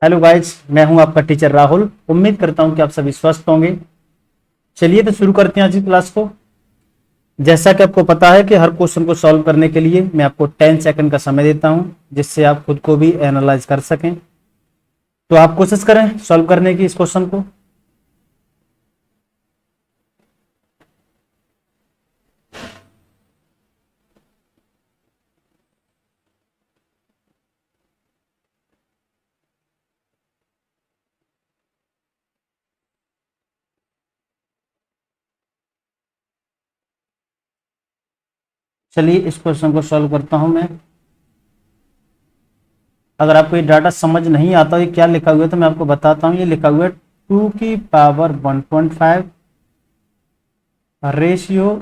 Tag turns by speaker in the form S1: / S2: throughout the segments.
S1: Hello guys, मैं हूं आपका टीचर राहुल। उम्मीद करता हूं कि आप सभी स्वस्थ होंगे। चलिए तो शुरू करते हैं आज की क्लास को। जैसा कि आपको पता है कि हर क्वेश्चन को सॉल्व करने के लिए मैं आपको 10 सेकंड का समय देता हूं, जिससे आप खुद को भी एनालाइज कर सकें। तो आप कोशिश करें सॉल्व करने की इस क्वेश्चन को। चलिए इस क्वेश्चन को सॉल्व करता हूं मैं। अगर आपको ये डाटा समझ नहीं आता ये क्या लिखा हुआ है तो मैं आपको बताता हूँ। ये लिखा हुआ है 2 की पावर 1.5 रेशियो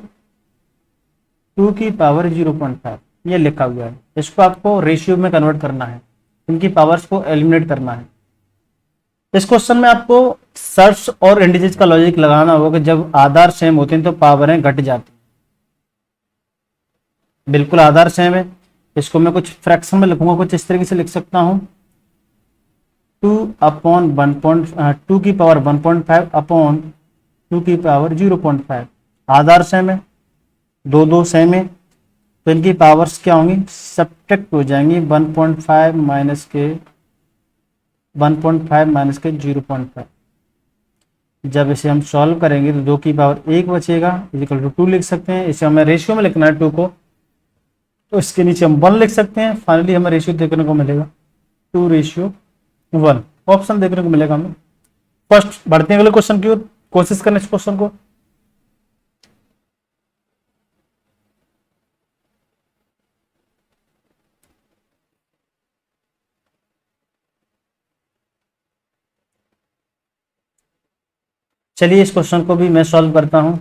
S1: 2 की पावर 0.5, ये लिखा हुआ है। इसको आपको रेशियो में कन्वर्ट करना है, इनकी पावर्स को एलिमिनेट करना है। इस क्वेश्चन में आपको सर्च और इंडिसेस का लॉजिक लगाना होगा कि जब आधार सेम होते हैं तो पावरें घट जाती हैं। बिल्कुल आधार सेम है। इसको मैं कुछ फ्रैक्शन में लिखूंगा, कुछ इस तरीके से लिख सकता हूं। 2 की पावर 1.5 अपॉन 2 की पावर 0.5। आधार सेम है, दो दो सेम है, तो इनकी पावर्स क्या होंगी, सब्ट्रैक्ट हो जाएंगी। 1.5 माइनस के 0.5। जब इसे हम सॉल्व करेंगे तो 2 की पावर 1 बचेगा, इजिकल टू 2 लिख सकते हैं। इसे हमें रेशियो में लिखना है 2 को, तो इसके नीचे हम 1 लिख सकते हैं। फाइनली हमें रेशियो देखने को मिलेगा 2:1 ऑप्शन देखने को मिलेगा हमें। फर्स्ट बढ़ते हैं अगले क्वेश्चन की ओर, कोशिश करना इस क्वेश्चन को। चलिए इस क्वेश्चन को भी मैं सॉल्व करता हूं।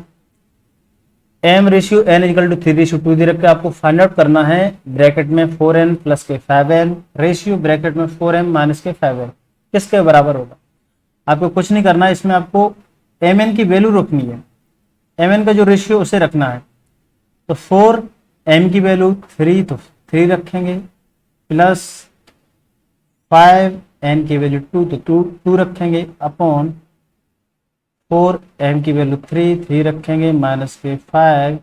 S1: m ratio n is equal to 3:2 दे रखा है। आपको फाइंड आउट करना है ब्रैकेट में 4n प्लस के 5n रेशियो ब्रैकेट में 4m माइनस के 5n किसके बराबर होगा। आपको कुछ नहीं करना है, इसमें आपको mn की वैल्यू रखनी है। mn का जो रेशियो उसे रखना है। तो 4m की वैल्यू 3, तो 3 रखेंगे, प्लस 5n की वैल्यू 2, तो 2 रखेंगे, अपॉन 4m की वैल्यू 3 रखेंगे, माइनस के 5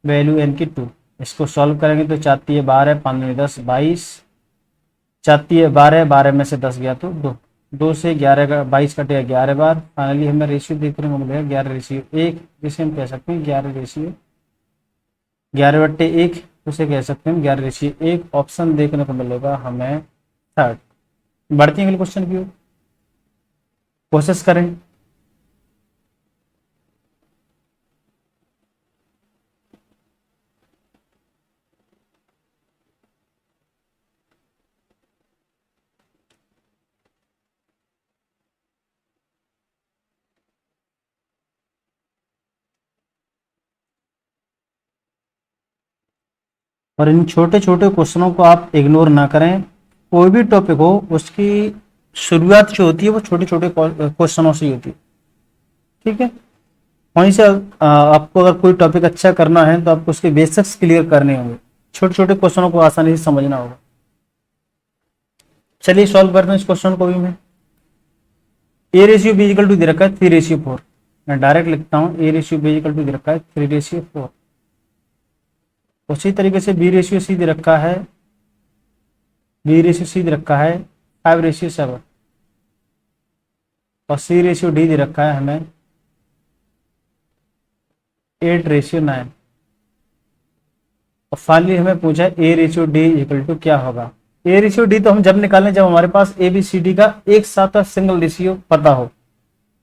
S1: वैल्यू n की 2। इसको सॉल्व करेंगे तो चाहती है 12, 5 में 10, 22, चाहती है 12, 12 में से 10 गया तो 2, 2 से 11 का 22 कटेगा 11 बार। फाइनली हमें रेशियो देखने को मिलेगा 11:1, जिसे हम कह सकते हैं 11:1, उसे कह सकते हैं 11:1। ऑप्शन देखने को मिलेगा हमें थर्ड। बढ़ती है अगले क्वेश्चन की ओर, कोशिश करें। और इन छोटे छोटे क्वेश्चनों को आप इग्नोर ना करें। कोई भी टॉपिक हो उसकी शुरुआत जो होती है वो छोटे छोटे क्वेश्चनों से ही होती है, ठीक है। वहीं से आपको अगर कोई टॉपिक अच्छा करना है तो आपको उसके बेसिक्स क्लियर करने होंगे, छोटे छोटे क्वेश्चनों को आसानी से समझना होगा। चलिए सॉल्व करते हैं इस क्वेश्चन को भी मैं। a/b इक्वल टू दे रखा है 3:4। मैं डायरेक्ट लिखता हूँ a/b इक्वल टू दे रखा है 3:4। उसी तरीके से b/c दे रखा है, b/c दे रखा है 5:7, और c/d दे रखा है हमें 8:9। और फाइनली हमें पूछा है a/d इक्वल टू क्या होगा। a/d तो हम जब निकालें जब हमारे पास ABCD का एक साथ सिंगल रेशियो पता हो।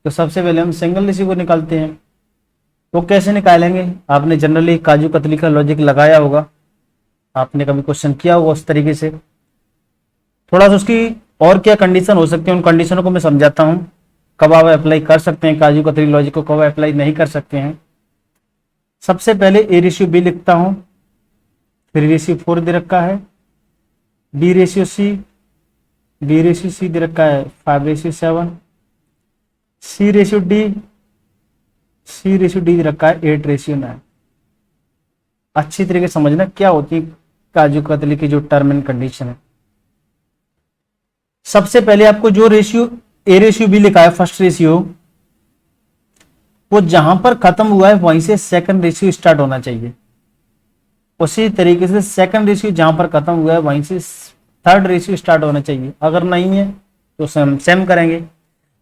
S1: तो सबसे पहले हम सिंगल रेशियो को निकालते हैं। वो कैसे निकालेंगे, आपने जनरली काजू कतली का लॉजिक लगाया होगा, आपने कभी क्वेश्चन किया होगा उस तरीके से। थोड़ा सा उसकी और क्या कंडीशन हो सकती है उन कंडीशनों को मैं समझाता हूं, कब आप अप्लाई कर सकते हैं काजू कतली लॉजिक को, कब अप्लाई नहीं कर सकते हैं। सबसे पहले a/b लिखता हूं, 3:4 दे रखा है, b/c दे रखा है 5:7, c/d दे रखा है 8:9। अच्छी तरीके से समझना क्या होती है काजू कतली की जो टर्म एंड कंडीशन है। सबसे पहले आपको जो रेशियो ए रेशियो बी लिखा है फर्स्ट रेशियो, वो जहां पर खत्म हुआ है वहीं से सेकंड रेशियो स्टार्ट होना चाहिए। उसी तरीके से सेकंड रेशियो जहां पर खत्म हुआ है वहीं से थर्ड रेशियो स्टार्ट होना चाहिए। अगर नहीं है तो सेम करेंगे।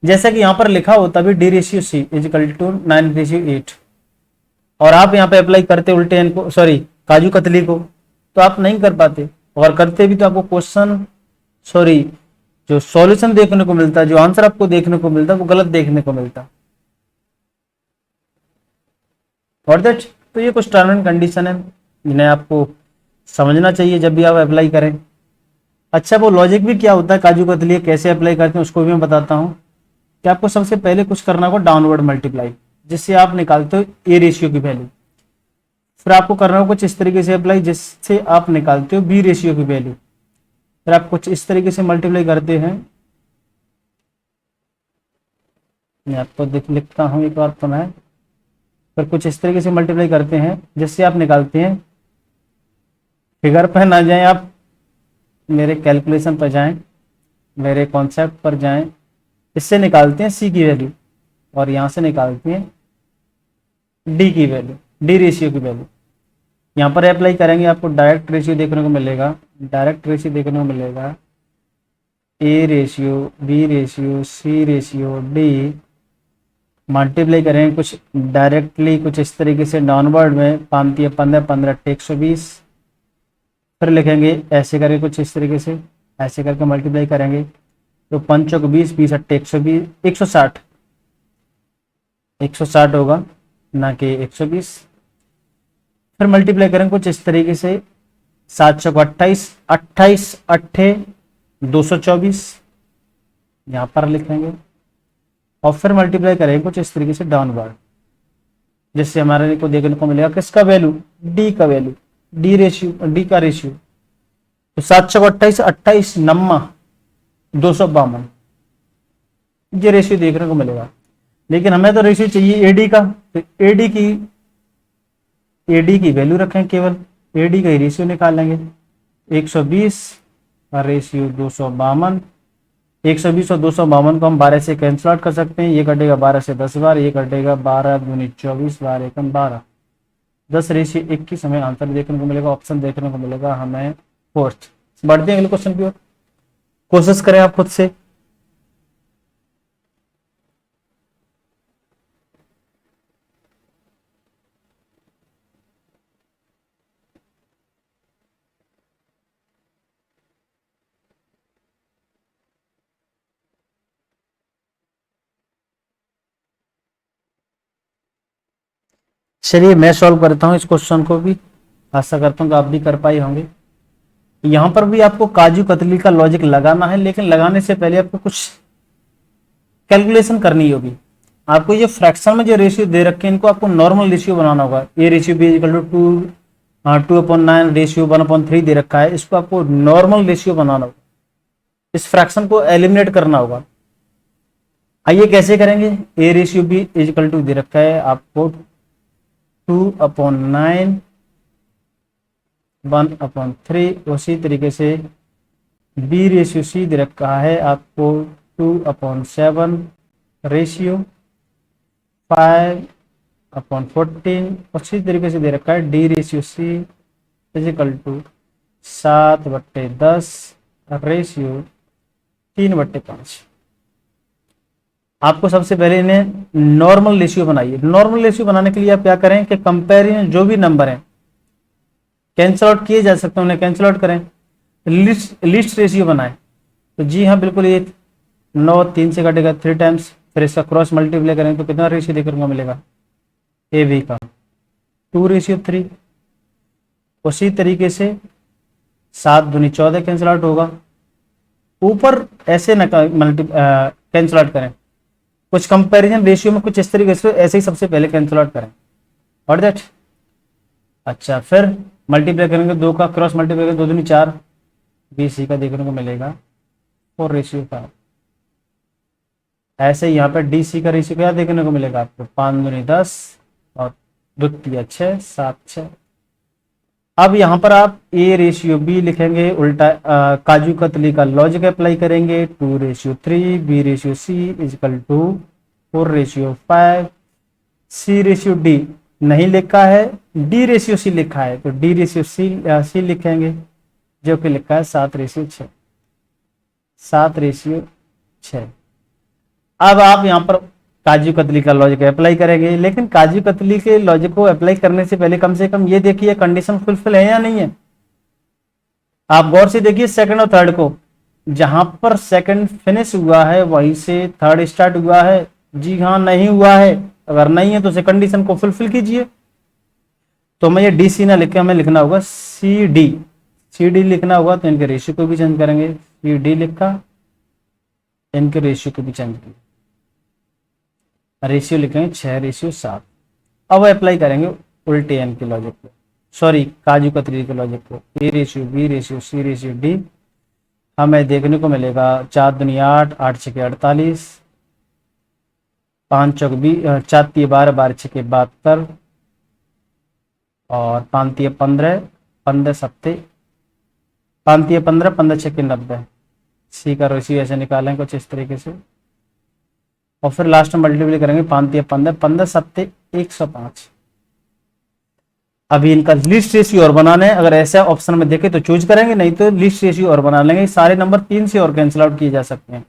S1: जैसा कि यहां पर लिखा होता भी D ratio C is equal to 9:8, और आप यहाँ पे अप्लाई करते उल्टे इनको, सॉरी काजू कतली को, तो आप नहीं कर पाते। और करते भी तो आपको क्वेश्चन, सॉरी जो सॉल्यूशन देखने को मिलता है, जो आंसर आपको देखने को मिलता है वो गलत देखने को मिलता। और दैट, तो ये कुछ टर्म एंड कंडीशन है जिन्हें आपको समझना चाहिए जब भी आप अप्लाई करें। अच्छा, वो लॉजिक भी क्या होता है काजू कतली कैसे अप्लाई करते हैं उसको भी मैं बताता हूँ। कि आपको सबसे पहले कुछ करना होगा डाउनवर्ड मल्टीप्लाई, जिससे आप निकालते हो ए रेशियो की वैल्यू। फिर आपको करना होगा कुछ इस तरीके से अप्लाई जिससे आप निकालते हो बी रेशियो की वैल्यू। फिर आप कुछ इस तरीके से मल्टीप्लाई करते हैं, मैं आपको लिखता हूँ एक बार पुनः। फिर कुछ इस तरीके से मल्टीप्लाई करते हैं जिससे आप निकालते हैं, फिगर पर ना जाएं आप, मेरे कैलकुलेशन पर जाएं, मेरे कॉन्सेप्ट पर जाएं। इससे निकालते हैं सी की वैल्यू और यहां से निकालते हैं डी की वैल्यू, डी रेशियो की वैल्यू। यहाँ पर अप्लाई करेंगे आपको डायरेक्ट रेशियो देखने को मिलेगा, डायरेक्ट रेशियो देखने को मिलेगा A ratio, B ratio, C ratio, D. Multiply करेंगे कुछ डायरेक्टली कुछ इस तरीके से डाउनवर्ड में, 5 या 15, 15 120। फिर लिखेंगे ऐसे करके कुछ इस तरीके से, ऐसे करके मल्टीप्लाई करेंगे तो 5 को 20, 20 8 120, 160, 160 होगा ना कि 120। फिर मल्टीप्लाई करेंगे कुछ इस तरीके से, 7 को 28, 28 8 224 यहाँ पर लिखेंगे। और फिर मल्टीप्लाई करेंगे कुछ इस तरीके से डाउनवर्ड, जिससे हमारे को देखने को मिलेगा किसका वैल्यू, डी का वैल्यू, डी रेशियो, डी का रेशियो। तो 7 को 28, 28 9 252 ये रेशियो देखने को मिलेगा। लेकिन हमें तो रेशियो चाहिए एडी का, तो एडी की वैल्यू रखें, केवल एडी का ही रेशियो निकालेंगे। 120 का रेशियो 252, 120 और 252 को हम 12 से कैंसिल आउट कर सकते हैं। ये कटेगा 12 से 10 बार, ये कटेगा 12 दूनी 24, 12 एकम 12, 10 रेशियो 21 हमें आंसर देखने को मिलेगा, ऑप्शन देखने को मिलेगा हमें फोर्थ। बढ़ते हैं अगले क्वेश्चन की ओर, कोशिश करें आप खुद से। चलिए मैं सॉल्व करता हूं इस क्वेश्चन को भी, आशा करता हूं कि आप भी कर पाए होंगे। यहां पर भी आपको काजू कतली का लॉजिक लगाना है, लेकिन लगाने से पहले आपको कुछ कैलकुलेशन करनी होगी। आपको ये फ्रैक्शन में जो रेशियो दे रखे हैं इनको आपको नॉर्मल रेशियो बनाना होगा। A ratio B equal to 2/9 ratio 1/3 दे रखा है, इसको आपको नॉर्मल रेशियो बनाना होगा, इस फ्रैक्शन को एलिमिनेट करना होगा। आइए कैसे करेंगे। A ratio B equal to दे रखा है आपको 2/9 1/3, उसी तरीके से बी रेशियो सी दे रखा है आपको 2/7 रेशियो 5/14, उसी तरीके से दे रखा है D ratio C is equal to 7/10 ratio 3/5। आपको सबसे पहले इन्हें नॉर्मल रेशियो बनाइए। नॉर्मल रेशियो बनाने के लिए आप क्या करें कि कंपेरिजन जो भी नंबर हैं कैंसिल आउट किए जा सकते हैं, उन्हें कैंसिल आउट करें, लिस्ट रेशियो बनाएं। तो जी हाँ बिल्कुल, ये 9 3 से कटेगा 3 टाइम्स, फिर इसका क्रॉस मल्टीप्लाई करें तो कितना रेशियो देखने को मिलेगा, ए बी का 2/3। उसी तरीके से 7 दूनी 14 कैंसिल आउट होगा। ऊपर ऐसे न कैंसिल आउट करें, कुछ कंपैरिजन रेशियो में कुछ इस तरीके से ऐसे ही सबसे पहले कैंसिल आउट करें। और दैट अच्छा, फिर मल्टीप्लाई करेंगे 2 का क्रॉस मल्टीप्लाई करेंगे 2 दूनी 4, बी सी का देखने को मिलेगा 4/5। ऐसे ही यहाँ पर डी सी का रेशियो क्या देखने को मिलेगा आपको, 5 दूनी 10 और 2 3 6, 7 6। अब यहाँ पर आप ए रेशियो बी लिखेंगे, उल्टा काजू कतली का लॉजिक अप्लाई करेंगे, 2:3, B ratio C is equal to 4:5, C ratio D नहीं लिखा है, डी रेशियो सी लिखा है, तो डी रेशियो सी लिखेंगे जो कि लिखा है 7:6, 7:6। अब आप यहाँ पर काजू कतली का लॉजिक अप्लाई करेंगे, लेकिन काजू कतली के लॉजिक को अप्लाई करने से पहले कम से कम ये देखिए कंडीशन फुलफिल है या नहीं है। आप गौर से देखिए सेकंड और थर्ड को, जहां पर सेकंड फिनिश हुआ है वहीं से थर्ड स्टार्ट हुआ है। जी हाँ, नहीं हुआ है, अगर नहीं है तो उसे कंडीशन को फुलफिल कीजिए। तो मैं ये डी सी ना लिख के हमें लिखना होगा सी डी, सी डी लिखना होगा, तो इनके रेशियो को भी चेंज करेंगे, सी डी लिखा, इनके रेशियो को भी चेंज किया, रेशियो लिखेंगे 6:7। अब अप्लाई करेंगे उल्टे एन के लॉजिक को, सॉरी काजू कतरी के लॉजिक को, A ratio B ratio C ratio D. हमें देखने को मिलेगा 4 दूनी 8, 8 छके 48, 5 चौक 4 तिये 12, 12 छके 72 और 5 तिये 15, 15 सत्ते 5 तिये 15, 15 छके 90। सी का रेशियो ऐसे निकालें कुछ इस तरीके से, और फिर लास्ट में मल्टीप्लाई करेंगे 5 तिये 15, 15 सत्ते 105। अभी इनका लिस्ट रेशियो और बनाना है, अगर ऐसा ऑप्शन में देखें तो चूज करेंगे, नहीं तो लिस्ट रेशियो और बना लेंगे। सारे नंबर 3 से और कैंसिल आउट किए जा सकते हैं,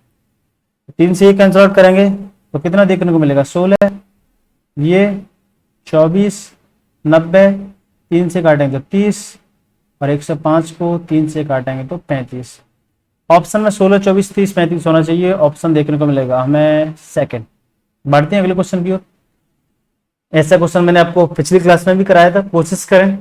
S1: 3 से ये कैंसिल आउट करेंगे तो कितना देखने को मिलेगा 16, ये 24, 90, 3 से काटेंगे तो 30 और 105 को 3 से काटेंगे तो 35। ऑप्शन में 16, 24, 30, 35 होना चाहिए, ऑप्शन देखने को मिलेगा हमें सेकंड। बढ़ते हैं अगले क्वेश्चन की ओर। ऐसा क्वेश्चन मैंने आपको पिछली क्लास में भी कराया था, कोशिश करें।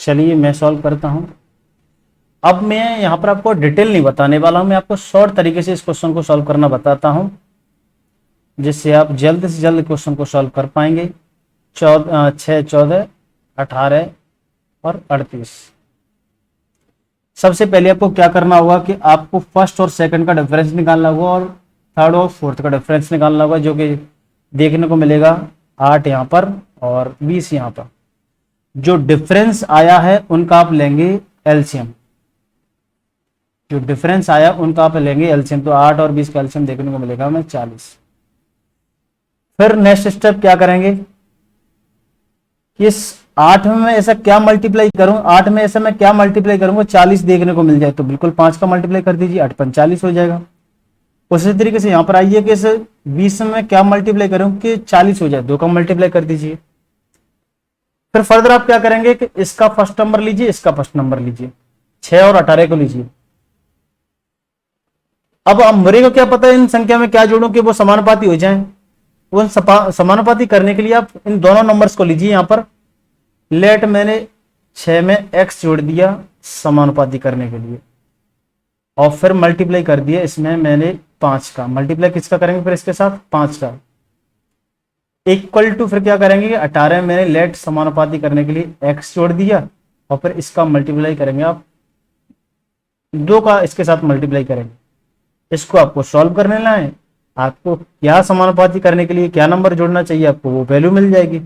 S1: चलिए मैं सॉल्व करता हूं। अब मैं यहां पर आपको डिटेल नहीं बताने वाला हूं, मैं आपको शॉर्ट तरीके से इस क्वेश्चन को सॉल्व करना बताता हूं, जिससे आप जल्द से जल्द क्वेश्चन को सॉल्व कर पाएंगे। 6, 14, 18 और 38। सबसे पहले आपको क्या करना होगा कि आपको फर्स्ट और सेकंड का डिफरेंस निकालना होगा और थर्ड और फोर्थ का डिफरेंस निकालना होगा, जो कि देखने को मिलेगा 8 यहाँ पर और 20 यहाँ पर। जो डिफरेंस आया है उनका आप लेंगे एलसीएम, जो डिफरेंस आया उनका आप लेंगे एलसीएम, तो 8 और 20 का एलसीएम देखने को मिलेगा हमें 40। फिर नेक्स्ट स्टेप क्या करेंगे, इस 8 में मैं ऐसा क्या मल्टीप्लाई करूं, 8 में ऐसा मैं क्या मल्टीप्लाई करूंगा 40 देखने को मिल जाए, तो बिल्कुल 5 का मल्टीप्लाई कर दीजिए, 8 5 40 हो जाएगा। उसी तरीके से यहां पर आइए कि इस 20 में क्या मल्टीप्लाई करूं कि 40 हो जाए, 2 का मल्टीप्लाई कर दीजिए। फिर फर्दर आप क्या करेंगे कि इसका फर्स्ट नंबर लीजिए, इसका फर्स्ट नंबर लीजिए, 6 और 18 को लीजिए। अब मेरे को क्या पता है इन संख्या में क्या जोड़ूं कि वो समानुपाती हो जाएं। वो समानुपाती करने के लिए आप इन दोनों नंबर्स को लीजिए। यहां पर लेट मैंने 6 में x जोड़ दिया समानुपाती करने के लिए, और फिर मल्टीप्लाई कर दिया इसमें मैंने 5 का, मल्टीप्लाई किसका करेंगे फिर इसके साथ 5 का, इक्वल टू फिर क्या करेंगे 18 मैंने लेट समानुपाती करने के लिए x जोड़ दिया, और फिर इसका मल्टीप्लाई करेंगे आप 2 का, इसके साथ मल्टीप्लाई करेंगे। इसको आपको सॉल्व करने है, आपको क्या समानुपाती करने के लिए क्या नंबर जोड़ना चाहिए, आपको वो वैल्यू मिल जाएगी।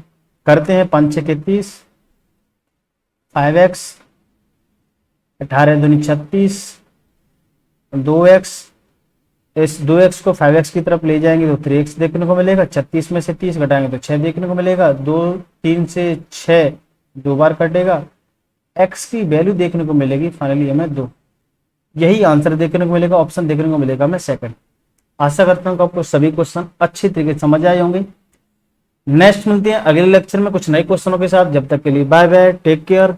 S1: करते हैं 5 6 30, 5x, 18 दूनी 36, 2x, इस 2x को 5x की तरफ ले जाएंगे तो 3x देखने को मिलेगा, 36 में से 30 घटाएंगे तो 6 देखने को मिलेगा, 2 3 से 6 2 बार कटेगा, x की वैल्यू देखने को मिलेगी फाइनली हमें 2। यही आंसर देखने को मिलेगा, ऑप्शन देखने को मिलेगा हमें सेकंड। आशा करता हूं कि आपको सभी क्वेश्चन अच्छी तरीके से समझ आए होंगे। नेक्स्ट मिलते हैं अगले लेक्चर में कुछ नए क्वेश्चनों के साथ, जब तक के लिए बाय बाय, टेक केयर।